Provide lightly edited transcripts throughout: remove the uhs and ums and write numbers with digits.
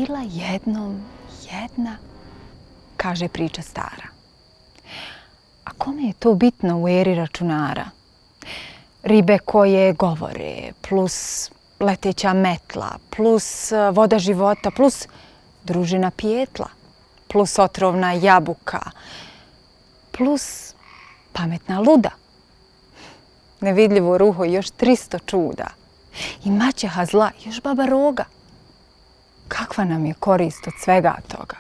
Bila jednom jedna, kaže priča stara. A kome je to bitno u eri računara? Ribe koje govore, plus leteća metla, plus voda života, plus družina pijetla, plus otrovna jabuka, plus pametna luda. Nevidljivo ruho još 300 čuda. I maćeha zla još baba roga. Kakva nam je korist od svega toga?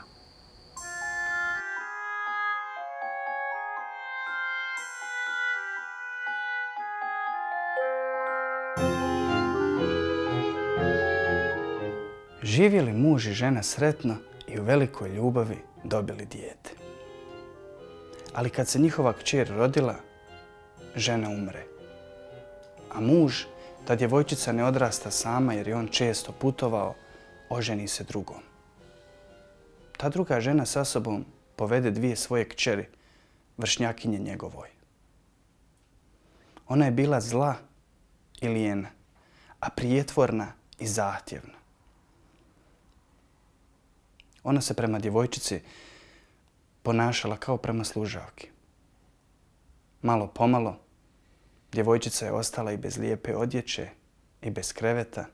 Živjeli muž i žena sretno i u velikoj ljubavi dobili dijete. Ali kad se njihova kćer rodila, žena umre. A muž, da djevojčica ne odrasta sama jer je on često putovao, oženi se drugom. Ta druga žena sa sobom povede 2 svoje kćeri, vršnjakinje njegovoj. Ona je bila zla i lijena, a prijetvorna i zahtjevna. Ona se prema djevojčici ponašala kao prema služavki. Malo pomalo, djevojčica je ostala i bez lijepe odjeće, i bez kreveta,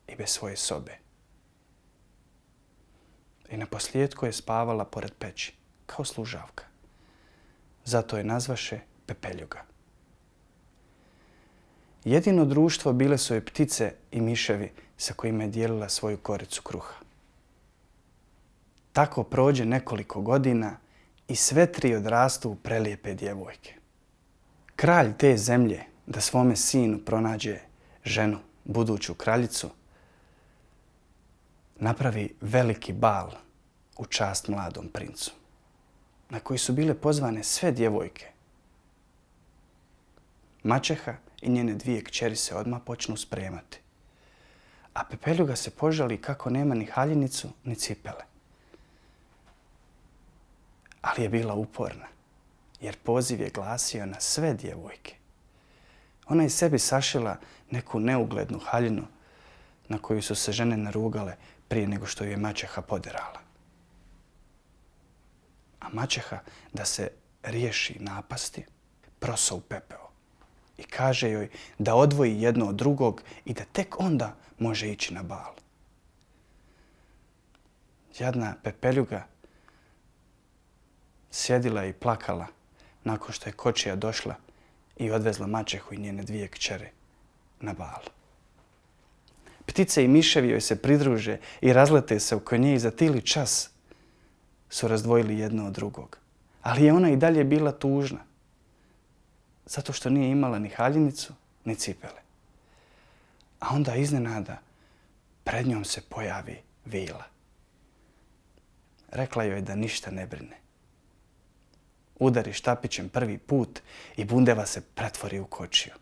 i bez svoje sobe. I naposljetku je spavala pored peći, kao služavka. Zato je nazvaše Pepeljuga. Jedino društvo bile su joj ptice i miševi sa kojima je dijelila svoju koricu kruha. Tako prođe nekoliko godina i sve 3 odrastu u prelijepe djevojke. Kralj te zemlje, da svome sinu pronađe ženu, buduću kraljicu, napravi veliki bal u čast mladom princu, na koji su bile pozvane sve djevojke. Maćeha i njene 2 kćeri se odmah počnu spremati, a Pepeljuga se požali kako nema ni haljinicu ni cipele. Ali je bila uporna, jer poziv je glasio na sve djevojke. Ona je sebi sašila neku neuglednu haljinu na koju su se žene narugale prije nego što ju je maćeha poderala. A maćeha, da se riješi napasti, proso u pepeo i kaže joj da odvoji jedno od drugog i da tek onda može ići na bal. Jadna Pepeljuga sjedila i plakala nakon što je kočija došla i odvezla maćehu i njene 2 kćeri na bal. Ptice i miševi joj se pridruže i razlete se oko nje i za tili čas su razdvojili jedno od drugog. Ali je ona i dalje bila tužna, zato što nije imala ni haljinicu, ni cipele. A onda iznenada pred njom se pojavi vila. Rekla joj da ništa ne brine. Udari štapićem prvi put i bundeva se pretvori u kočiju.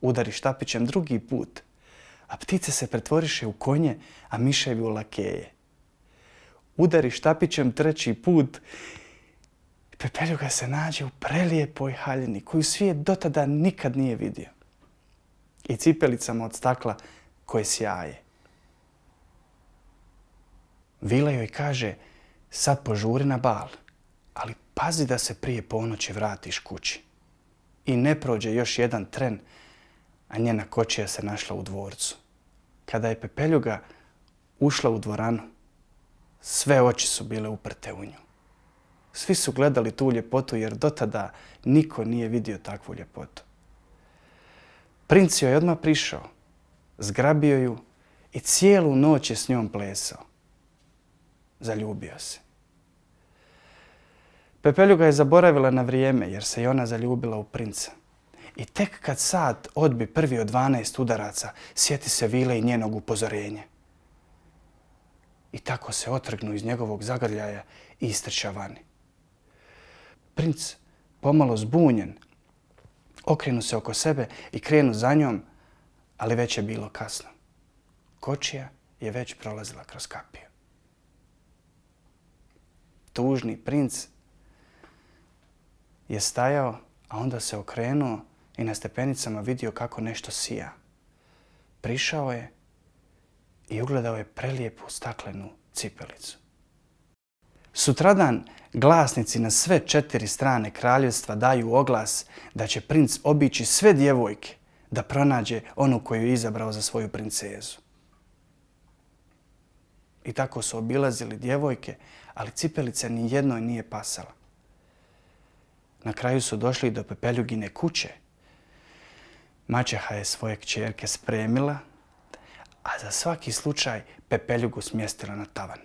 Udari štapićem drugi put, a ptice se pretvoriše u konje, a miševi u lakeje. Udari štapićem 3. put, Pepeljuga se nađe u prelijepoj haljini koju svijet dotada nikad nije vidio. I cipelicama od stakla koje sjaje. Vila joj kaže, sad požuri na bal, ali pazi da se prije ponoći vratiš kući. I ne prođe još jedan tren, a njena kočija se našla u dvorcu. Kada je Pepeljuga ušla u dvoranu, sve oči su bile uprte u nju. Svi su gledali tu ljepotu jer dotada niko nije vidio takvu ljepotu. Princ joj odmah prišao, zgrabio ju i cijelu noć je s njom plesao. Zaljubio se. Pepeljuga je zaboravila na vrijeme jer se i ona zaljubila u princa. I tek kad sat odbi prvi od 12 udaraca, sjeti se Vile i njenog upozorenja. I tako se otrgnu iz njegovog zagrljaja i istrča vani. Princ, pomalo zbunjen, okrenu se oko sebe i krenu za njom, ali već je bilo kasno. Kočija je već prolazila kroz kapiju. Tužni princ je stajao, a onda se okrenuo i na stepenicama vidio kako nešto sija. Prišao je i ugledao je prelijepu staklenu cipelicu. Sutradan glasnici na sve 4 strane kraljevstva daju oglas da će princ obići sve djevojke da pronađe onu koju je izabrao za svoju princezu. I tako su obilazili djevojke, ali cipelica ni jednoj nije pasala. Na kraju su došli do Pepeljugine kuće. Maćeha je svoje kćerke spremila, a za svaki slučaj Pepeljugu smjestila na tavan.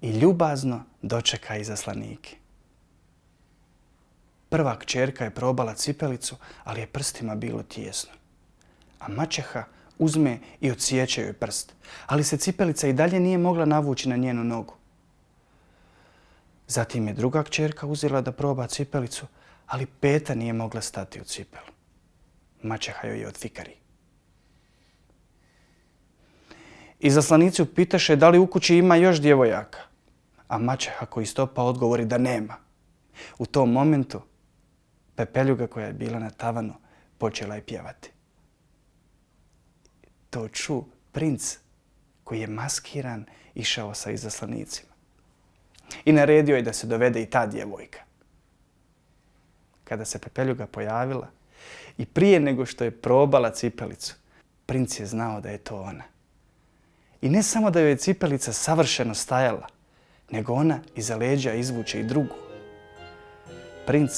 I ljubazno dočeka izaslanike. Prva kćerka je probala cipelicu, ali je prstima bilo tijesno. A maćeha uzme i odsjeće joj prst, ali se cipelica i dalje nije mogla navući na njenu nogu. Zatim je druga kćerka uzela da proba cipelicu, ali peta nije mogla stati u cipelu. Maćeha joj je odfikari. Izaslanici upitaše da li u kući ima još djevojaka, a maćeha koji stopa odgovori da nema. U tom momentu Pepeljuga koja je bila na tavanu počela je pjevati. To ču princ koji je maskiran išao sa izaslanicima. I naredio je da se dovede i ta djevojka. Kada se Pepeljuga pojavila i prije nego što je probala cipelicu, princ je znao da je to ona. I ne samo da joj je cipelica savršeno stajala, nego ona iza leđa izvuče i drugu. Princ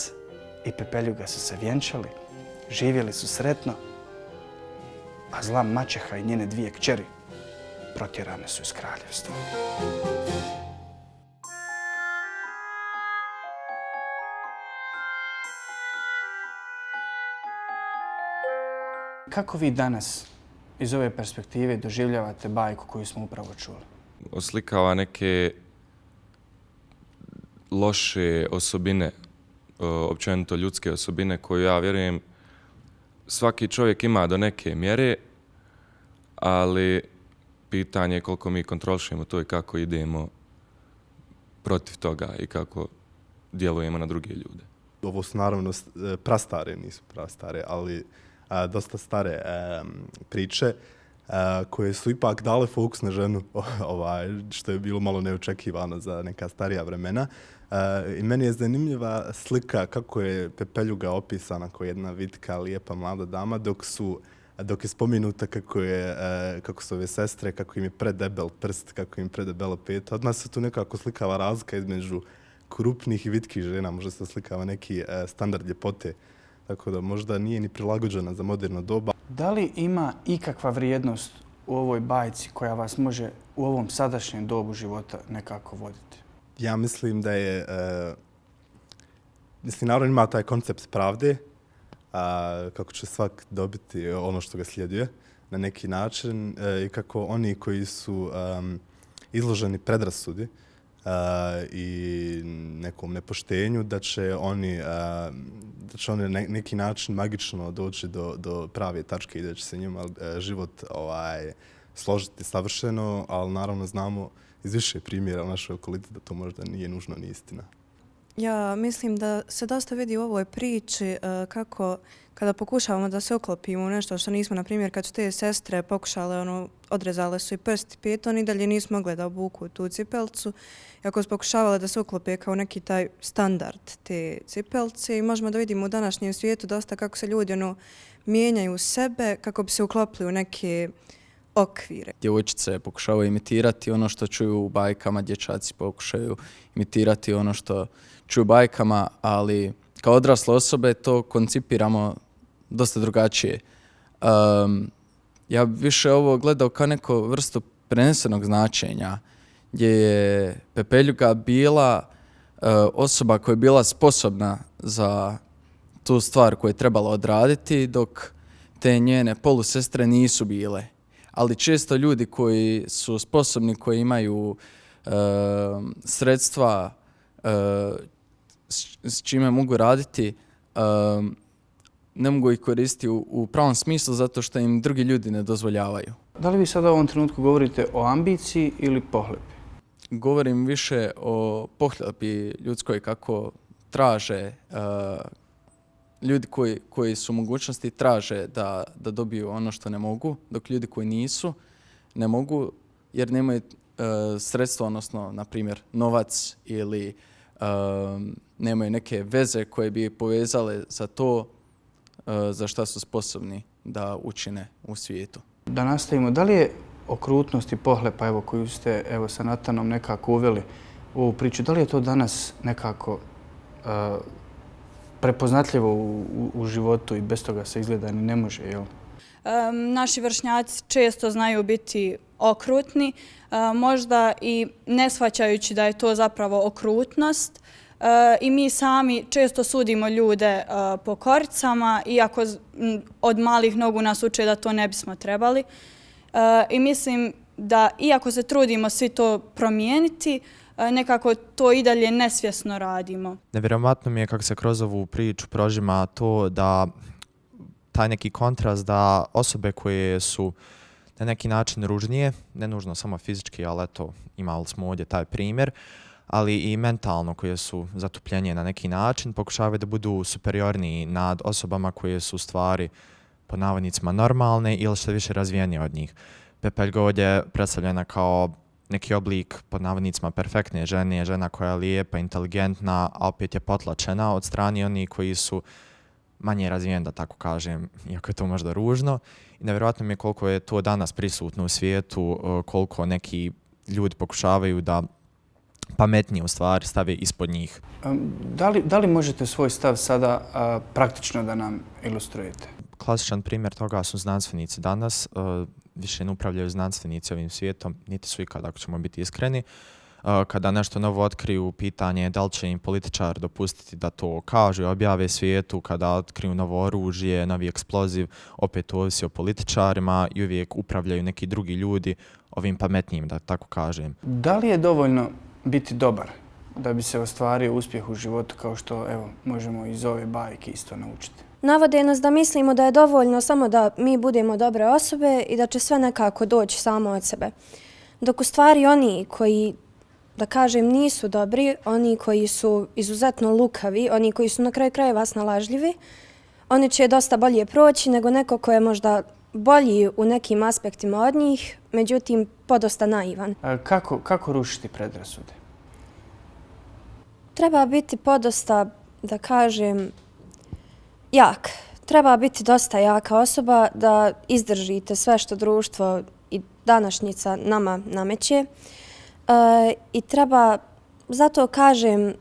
i Pepeljuga su se vjenčali, živjeli su sretno, a zla maćeha i njene 2 kćeri protjerane su iz kraljevstva. Kako vi danas iz ove perspektive doživljavate bajku koju smo upravo čuli? Oslikava neke loše osobine, općenito ljudske osobine koje ja vjerujem svaki čovjek ima do neke mjere, ali pitanje je koliko mi kontrolišemo to i kako idemo protiv toga i kako djelujemo na druge ljude. Ovo su naravno prastare, nisu prastare, ali dosta stare priče koje su ipak dale fokus na ženu, što je bilo malo neočekivano za neka starija vremena. I meni je zanimljiva slika kako je Pepeljuga opisana kao jedna vitka, lijepa mlada dama, dok je spomenuta kako su ove sestre, kako im je predebel prst, kako im je predebela peta. Odmah se tu nekako slikava razlika između krupnih i vitkih žena, možda se slikava neki standard ljepote. Tako da možda nije ni prilagođena za moderno doba. Da li ima ikakva vrijednost u ovoj bajci koja vas može u ovom sadašnjem dobu života nekako voditi? Ja mislim da je... naravno ima taj koncept pravde, kako će svak dobiti ono što ga slijeduje na neki način i kako oni koji su izloženi predrasudi i nekom nepoštenju, da će oni na neki način magično doći do prave tačke i da će se njima život složiti savršeno, ali naravno znamo iz više primjera u našoj okoliti da to možda nije nužno ni istina. Ja mislim da se dosta vidi u ovoj priči kako kada pokušavamo da se uklopimo u nešto što nismo, na primjer, kad su te sestre pokušale, odrezale su i prst i pet, oni dalje nisu mogle da obuku tu cipelcu. I ako su pokušavale da se uklope kao neki taj standard te cipelce, i možemo da vidimo u današnjem svijetu dosta kako se ljudi mijenjaju sebe kako bi se uklopili u neke okvire. Djevojčice pokušavaju imitirati ono što čuju u bajkama, dječaci pokušaju imitirati ono što čuju u bajkama, ali kao odrasle osobe to koncipiramo dosta drugačije. Ja bi više ovo gledao kao neku vrstu prenesenog značenja, gdje je Pepeljuga bila osoba koja je bila sposobna za tu stvar koju je trebala odraditi, dok te njene polusestre nisu bile. Ali često ljudi koji su sposobni, koji imaju sredstva s čime mogu raditi, ne mogu ih koristiti u pravom smislu zato što im drugi ljudi ne dozvoljavaju. Da li vi sada u ovom trenutku govorite o ambiciji ili pohlepi? Govorim više o pohlepi ljudskoj, kako traže ljudi koji su u mogućnosti traže da dobiju ono što ne mogu, dok ljudi koji nisu ne mogu jer nemaju sredstvo, odnosno, na primjer, novac ili nemaju neke veze koje bi povezale za to za šta su sposobni da učine u svijetu. Da nastavimo, da li je okrutnost i pohlepa evo, koju ste sa Natanom nekako uveli u ovu priču, da li je to danas nekako prepoznatljivo u životu i bez toga se izgleda ni ne može, jel? Naši vršnjaci često znaju biti okrutni, možda i ne shvaćajući da je to zapravo okrutnost. I mi sami često sudimo ljude po koricama, iako od malih nogu nas uče da to ne bismo trebali. I mislim da iako se trudimo svi to promijeniti, nekako to i dalje nesvjesno radimo. Nevjerovatno mi je kako se kroz ovu priču prožima to da taj neki kontrast da osobe koje su na neki način ružnije, ne nužno samo fizički, ali eto, imali smo ovdje taj primjer, ali i mentalno koje su zatupljenije na neki način, pokušavaju da budu superiorniji nad osobama koje su u stvari po navodnicima normalne ili što više razvijenije od njih. Pepeljga ovdje je predstavljena kao neki oblik pod navodnicima perfektne žene, žena koja je lijepa, inteligentna, a opet je potlačena od strane onih koji su manje razvijen, da tako kažem, iako je to možda ružno. I nevjerojatno mi je koliko je to danas prisutno u svijetu, koliko neki ljudi pokušavaju da pametnije u stvari stave ispod njih. Da li možete svoj stav sada praktično da nam ilustrujete? Klasičan primjer toga su znanstvenici danas. Više ne upravljaju znanstvenici ovim svijetom, niti su ikada, ako ćemo biti iskreni. Kada nešto novo otkriju, pitanje je da li će im političar dopustiti da to kažu i objave svijetu, kada otkriju novo oružje, novi eksploziv, opet to ovisi o političarima i uvijek upravljaju neki drugi ljudi ovim pametnijim, da tako kažem. Da li je dovoljno biti dobar da bi se ostvario uspjeh u životu, kao što evo, možemo iz ove bajke isto naučiti? Navode nas da mislimo da je dovoljno samo da mi budemo dobre osobe i da će sve nekako doći samo od sebe. Dok u stvari oni koji, da kažem, nisu dobri, oni koji su izuzetno lukavi, oni koji su na kraju krajeva snalažljivi, oni će dosta bolje proći nego neko ko je možda bolji u nekim aspektima od njih, međutim podosta naivan. Kako rušiti predrasude? Treba biti podosta, da kažem, jak. Treba biti dosta jaka osoba da izdržite sve što društvo i današnjica nama nameće. I treba, zato kažem,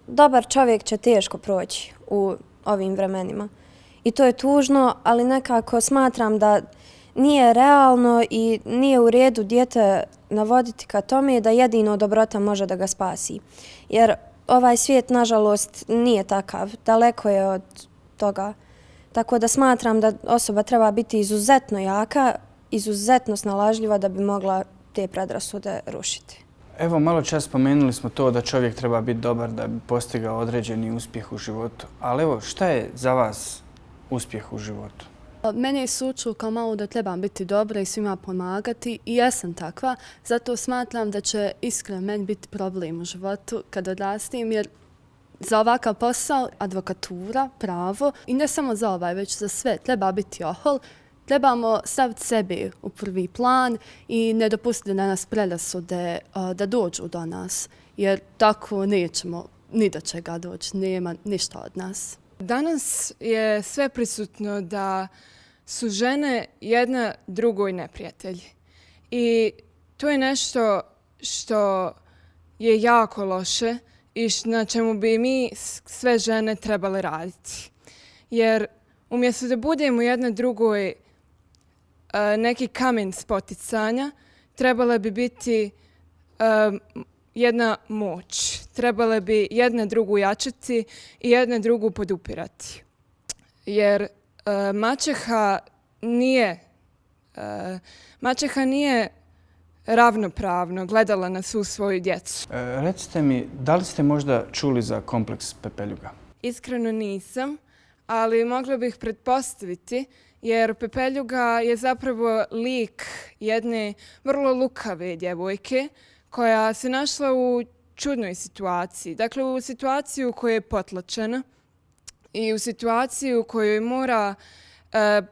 dobar čovjek će teško proći u ovim vremenima. I to je tužno, ali nekako smatram da nije realno i nije u redu dijete navoditi ka tome da jedino dobrota može da ga spasi. Jer ovaj svijet, nažalost, nije takav. Daleko je od toga. Tako da smatram da osoba treba biti izuzetno jaka, izuzetno snalažljiva da bi mogla te predrasude rušiti. Evo, malo čas spomenuli smo to da čovjek treba biti dobar da bi postigao određeni uspjeh u životu. Ali evo, šta je za vas uspjeh u životu? Mene su učili kao malo da trebam biti dobra i svima pomagati i jesam takva. Zato smatram da će iskreno meni biti problem u životu kad odrastim, jer za ovakav posao, advokatura, pravo i ne samo za ovaj, već za sve, treba biti ohol. Trebamo staviti sebe u prvi plan i ne dopustiti da nas predrasude da dođu do nas, jer tako nećemo ni do čega doći, nema ništa od nas. Danas je sve prisutno da su žene jedna drugoj neprijatelji. I to je nešto što je jako loše i na čemu bi mi sve žene trebale raditi. Jer umjesto da budemo jedna drugoj neki kamen spoticanja, trebala bi biti jedna moć. Trebale bi jedna drugu jačati i jedna drugu podupirati. Jer maćeha nije ravnopravno gledala na svu svoju djecu. Recite mi, da li ste možda čuli za kompleks Pepeljuga? Iskreno nisam, ali mogla bih pretpostaviti, jer Pepeljuga je zapravo lik jedne vrlo lukave djevojke koja se našla u čudnoj situaciji. Dakle, u situaciju koja je potlačena i u situaciju u kojoj mora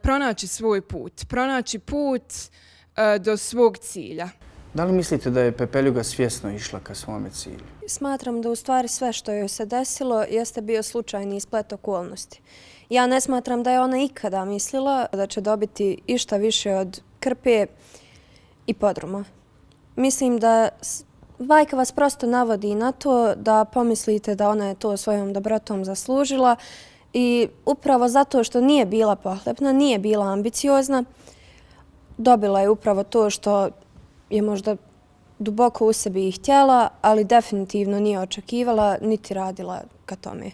pronaći svoj put. Pronaći put do svog cilja. Da li mislite da je Pepeljuga svjesno išla ka svome cilju? Smatram da u stvari sve što joj se desilo jeste bio slučajni splet okolnosti. Ja ne smatram da je ona ikada mislila da će dobiti išta više od krpe i podruma. Mislim da bajka vas prosto navodi na to da pomislite da ona je to svojom dobrotom zaslužila i upravo zato što nije bila pohlepna, nije bila ambiciozna, dobila je upravo to što je možda duboko u sebi i htjela, ali definitivno nije očekivala niti radila ka tome.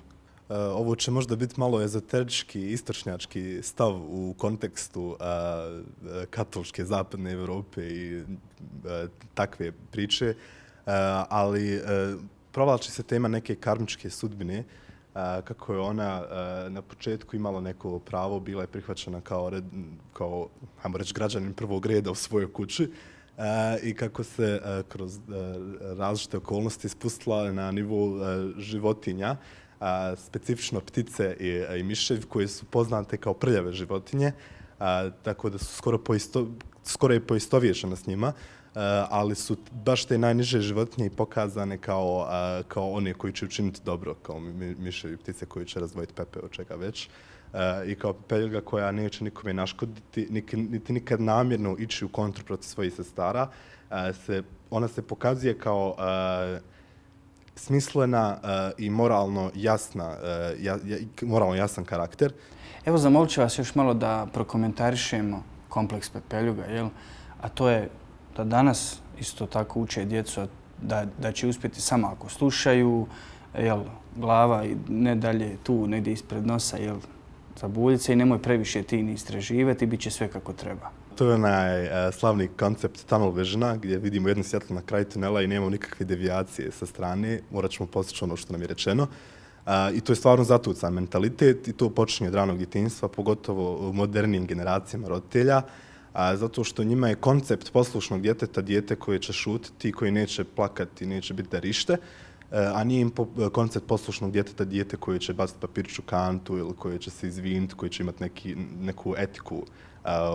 Ovo će možda biti malo ezoterički, istočnjački stav u kontekstu katoličke zapadne Evrope i takve priče, ali provlači se tema neke karmičke sudbine, kako je ona na početku imala neko pravo, bila je prihvaćena kao ajmo reći, građanin prvog reda u svojoj kući, i kako se kroz različite okolnosti spustila na nivou životinja, specifično ptice i miševi koje su poznate kao prljave životinje, tako da su skoro je poistovječena s njima, ali su baš te najniže životinje pokazane kao one koji će učiniti dobro, kao miševi, ptice koji će razdvojiti pepeo, čega već. I kao Pepeljuga koja neće nikome naškoditi, niti nikad namjerno ići u kontru protiv svojih sestara, ona se pokazuje kao smislena i moralno jasan karakter. Evo, zamolit ću vas još malo da prokomentarišemo kompleks Pepeljuga, jel? A to je da danas isto tako uče djecu da će uspjeti samo ako slušaju, jel, glava i ne dalje tu, negdje ispred nosa, jel, zabuljit se i nemoj previše ti ni istraživati, bit će sve kako treba. To je onaj slavni koncept tunnel visiona, gdje vidimo jedno svjetlo na kraju tunela i nemamo nikakve devijacije sa strane, morat ćemo postići ono što nam je rečeno. I to je stvarno zatucan mentalitet i to počinje od ranog djetinjstva, pogotovo u modernijim generacijama roditelja, zato što njima je koncept poslušnog djeteta dijete koje će šutiti, koje neće plakati, neće biti darište, a nije im koncept poslušnog djeteta dijete koje će baciti papirić u kantu ili koje će se izviniti, koje će imati neku etiku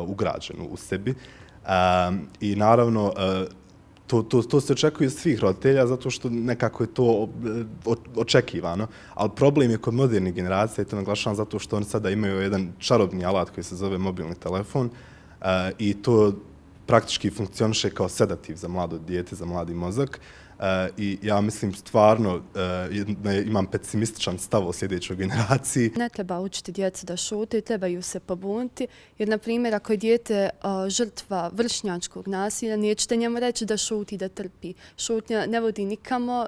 ugrađenu u sebi. I naravno, to se očekuje od svih roditelja zato što nekako je to očekivano, ali problem je kod modernih generacija, i to naglašavam zato što oni sada imaju jedan čarobni alat koji se zove mobilni telefon i to praktički funkcioniše kao sedativ za mlado dijete, za mladi mozak. I ja mislim stvarno imam pesimističan stav o sljedećoj generaciji. Ne treba učiti djecu da šute, trebaju se pobuniti, jer na primjer ako je dijete žrtva vršnjačkog nasilja, nećete njemu reći da šuti, da trpi. Šutnja ne vodi nikamo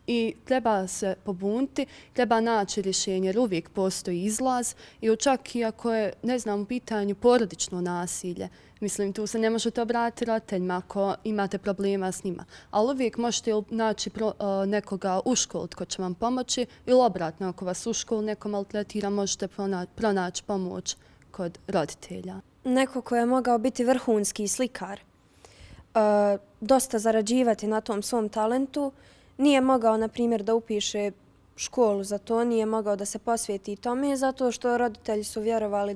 i treba se pobuniti, treba naći rješenje jer uvijek postoji izlaz i čak i ako je, ne znam, u pitanju porodično nasilje. Mislim, tu se ne možete obratiti roditeljima ako imate problema s njima. Ali uvijek možete naći nekoga u školu tko će vam pomoći ili obratno, ako vas u školu neko maltretira, možete pronaći pomoć kod roditelja. Neko ko je mogao biti vrhunski slikar, dosta zarađivati na tom svom talentu, nije mogao, na primjer, da upiše školu za to, nije mogao da se posvijeti tome, zato što roditelji su vjerovali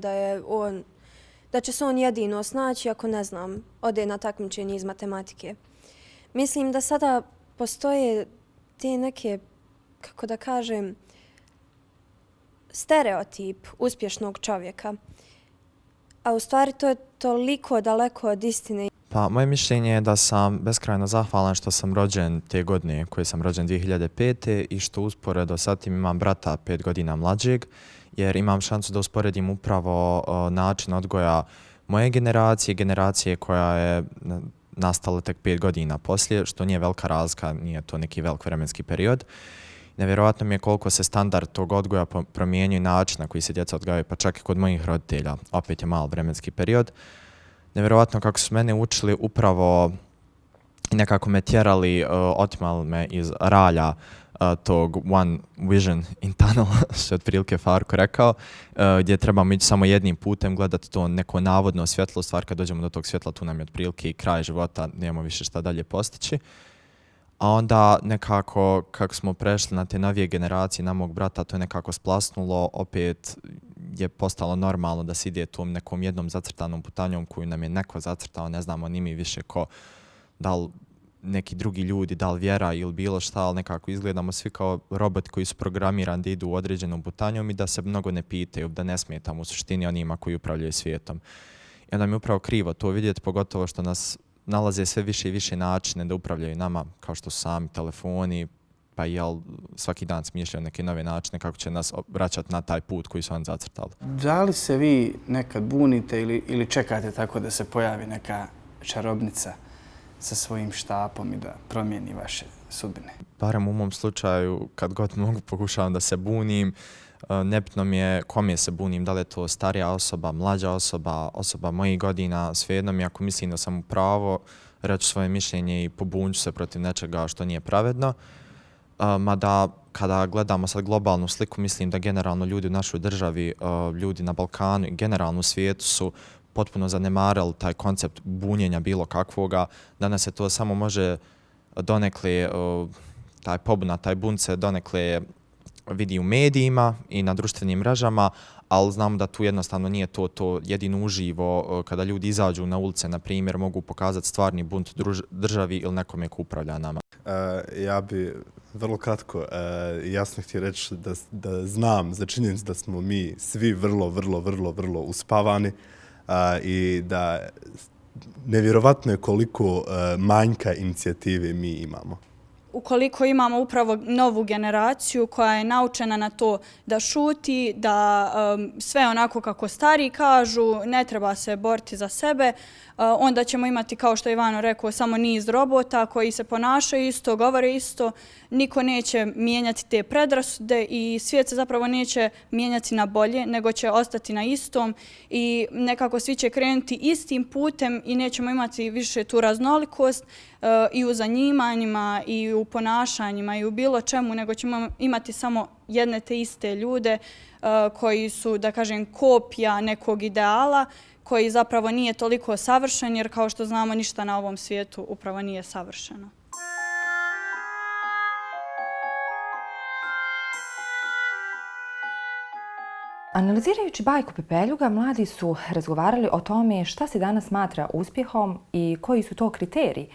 da će se on jedino snaći ako, ne znam, ode na takmičenje iz matematike. Mislim da sada postoje te neke, kako da kažem, stereotip uspješnog čovjeka. A u stvari to je toliko daleko od istine. Pa, moje mišljenje je da sam beskrajno zahvalan što sam rođen te godine, koji sam rođen 2005. i što usporedo sa tim imam brata 5 godina mlađeg, jer imam šansu da usporedim upravo način odgoja moje generacije koja je nastala tek 5 godina poslije, što nije velika razlika, nije to neki velik vremenski period. Nevjerojatno mi je koliko se standard tog odgoja promijenio i način na koji se djeca odgajaju, pa čak i kod mojih roditelja, opet je mal vremenski period. Nevjerojatno kako su mene učili upravo i nekako me tjerali, otimali me iz ralja tog one vision in tunnel, što je otprilike Farko rekao, gdje trebamo ići samo jednim putem, gledati to neko navodno svjetlo, stvar kad dođemo do tog svjetla, tu nam je otprilike i kraj života, nemamo više šta dalje postići. A onda nekako, kako smo prešli na te novije generacije, na mog brata, to je nekako splasnulo, opet je postalo normalno da se ide tom nekom jednom zacrtanom putanjom koju nam je neko zacrtao, ne znamo ni mi više ko, da li neki drugi ljudi, da li vjera ili bilo šta, ali nekako izgledamo svi kao roboti koji su programirani da idu u određenom putanjom i da se mnogo ne pitaju, da ne smetamo u suštini onima koji upravljaju svijetom. I onda mi je upravo krivo to vidjeti, pogotovo što nas nalaze sve više i više načine da upravljaju nama, kao što su sami telefoni, pa svaki dan smišljaju neke nove načine kako će nas vraćati na taj put koji su oni zacrtali. Da li se vi nekad bunite ili čekate tako da se pojavi neka čarobnica sa svojim štapom i da promijeni vaše sudbine? Barem u mom slučaju, kad god mogu, pokušavam da se bunim. Nebitno mi je kome se bunim, da li je to starija osoba, mlađa osoba, osoba mojih godina, svejedno mi ako mislim da sam u pravo, reći svoje mišljenje i pobunit ću se protiv nečega što nije pravedno. Mada kada gledamo sad globalnu sliku, mislim da generalno ljudi u našoj državi, ljudi na Balkanu i generalno u svijetu su potpuno zanemarili taj koncept bunjenja bilo kakvoga. Danas se to samo može donekle, taj pobuna, taj bunt se donekle vidi u medijima i na društvenim mrežama, ali znamo da tu jednostavno nije to jedino uživo. Kada ljudi izađu na ulice, na primjer, mogu pokazati stvarni bunt državi ili nekome ko upravlja nama. Ja bi vrlo kratko jasno htio reći da znam za činjenicu da smo mi svi vrlo uspavani i da nevjerovatno je koliko manjka inicijative mi imamo. Ukoliko imamo upravo novu generaciju koja je naučena na to da šuti, da sve onako kako stari kažu, ne treba se boriti za sebe, onda ćemo imati, kao što je Ivano rekao, samo niz robota koji se ponašaju isto, govore isto, niko neće mijenjati te predrasude i svijet se zapravo neće mijenjati na bolje, nego će ostati na istom i nekako svi će krenuti istim putem i nećemo imati više tu raznolikost i u zanimanjima i u ponašanjima i u bilo čemu, nego ćemo imati samo jedne te iste ljude koji su, da kažem, kopija nekog ideala koji zapravo nije toliko savršen, jer kao što znamo ništa na ovom svijetu upravo nije savršeno. Analizirajući bajku Pepeljuga, mladi su razgovarali o tome šta se danas smatra uspjehom i koji su to kriteriji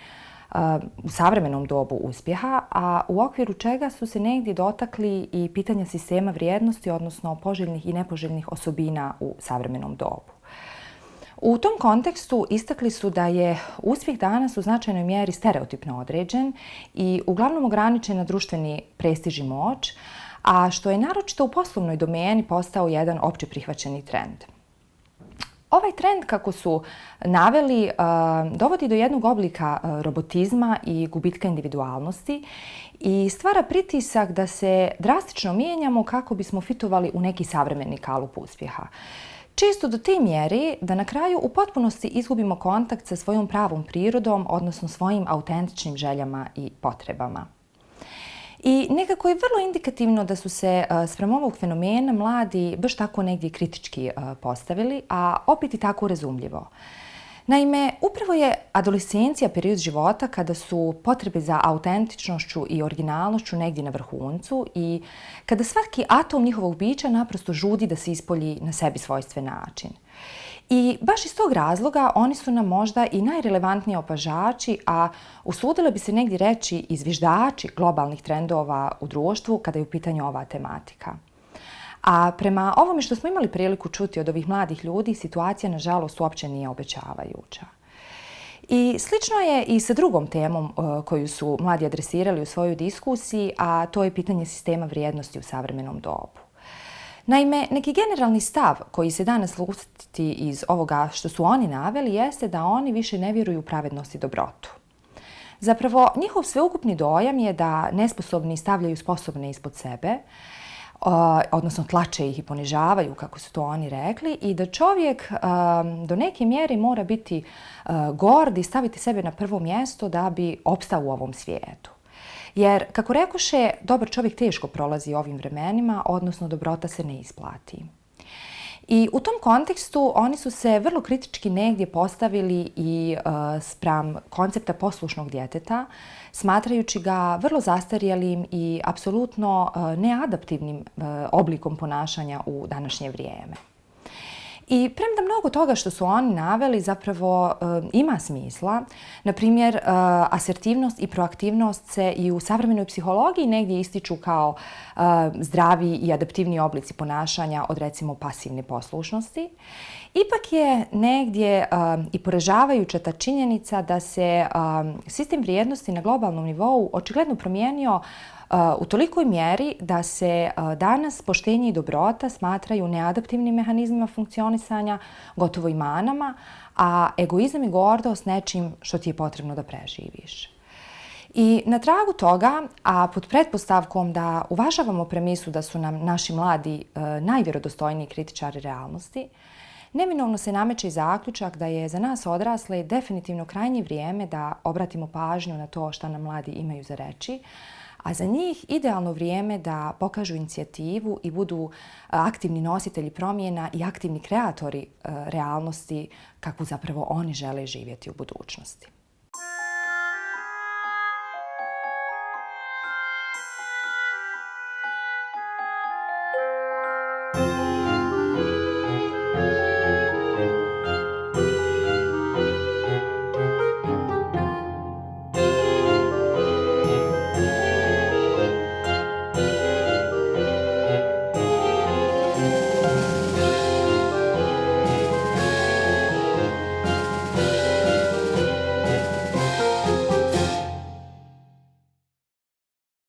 u savremenom dobu uspjeha, a u okviru čega su se negdje dotakli i pitanja sistema vrijednosti, odnosno poželjnih i nepoželjnih osobina u savremenom dobu. U tom kontekstu istakli su da je uspjeh danas u značajnoj mjeri stereotipno određen i uglavnom ograničen na društveni prestiž i moć, a što je naročito u poslovnoj domeni postao jedan opće prihvaćeni trend. Ovaj trend, kako su naveli, dovodi do jednog oblika robotizma i gubitka individualnosti i stvara pritisak da se drastično mijenjamo kako bismo fitovali u neki savremeni kalup uspjeha. Često do te mjeri da na kraju u potpunosti izgubimo kontakt sa svojom pravom prirodom, odnosno svojim autentičnim željama i potrebama. I nekako je vrlo indikativno da su se spram ovog fenomena mladi baš tako negdje kritički postavili, a opet i tako razumljivo. Naime, upravo je adolescencija period života kada su potrebe za autentičnošću i originalnošću negdje na vrhuncu i kada svaki atom njihovog bića naprosto žudi da se ispolji na sebi svojstven način. I baš iz tog razloga oni su nam možda i najrelevantniji opažači, a usudila bi se negdje reći i zviždači globalnih trendova u društvu kada je u pitanju ova tematika. A prema ovome što smo imali priliku čuti od ovih mladih ljudi, situacija nažalost uopće nije obećavajuća. I slično je i sa drugom temom koju su mladi adresirali u svojoj diskusiji, a to je pitanje sistema vrijednosti u savremenom dobu. Naime, neki generalni stav koji se danas sluti iz ovoga što su oni naveli jeste da oni više ne vjeruju u pravednost i dobrotu. Zapravo, njihov sveukupni dojam je da nesposobni stavljaju sposobne ispod sebe, odnosno tlače ih i ponižavaju, kako su to oni rekli, i da čovjek do neke mjere mora biti gord i staviti sebe na prvo mjesto da bi opstao u ovom svijetu. Jer, kako rekoše, dobar čovjek teško prolazi ovim vremenima, odnosno dobrota se ne isplati. I u tom kontekstu oni su se vrlo kritički negdje postavili i spram koncepta poslušnog djeteta, smatrajući ga vrlo zastarjelim i apsolutno neadaptivnim oblikom ponašanja u današnje vrijeme. I premda mnogo toga što su oni naveli zapravo ima smisla, na primjer asertivnost i proaktivnost se i u savremenoj psihologiji negdje ističu kao zdravi i adaptivni oblici ponašanja od recimo pasivne poslušnosti. Ipak je negdje i poražavajuća ta činjenica da se sistem vrijednosti na globalnom nivou očigledno promijenio u tolikoj mjeri da se danas poštenje i dobrota smatraju neadaptivnim mehanizmima funkcionisanja, gotovo i manama, a egoizam i gordost nečim što ti je potrebno da preživiš. I na tragu toga, a pod pretpostavkom da uvažavamo premisu da su nam naši mladi najvjerodostojniji kritičari realnosti, neminovno se nameće i zaključak da je za nas odrasle definitivno krajnje vrijeme da obratimo pažnju na to šta nam mladi imaju za reći, a za njih idealno vrijeme da pokažu inicijativu i budu aktivni nositelji promjena i aktivni kreatori realnosti kakvu zapravo oni žele živjeti u budućnosti.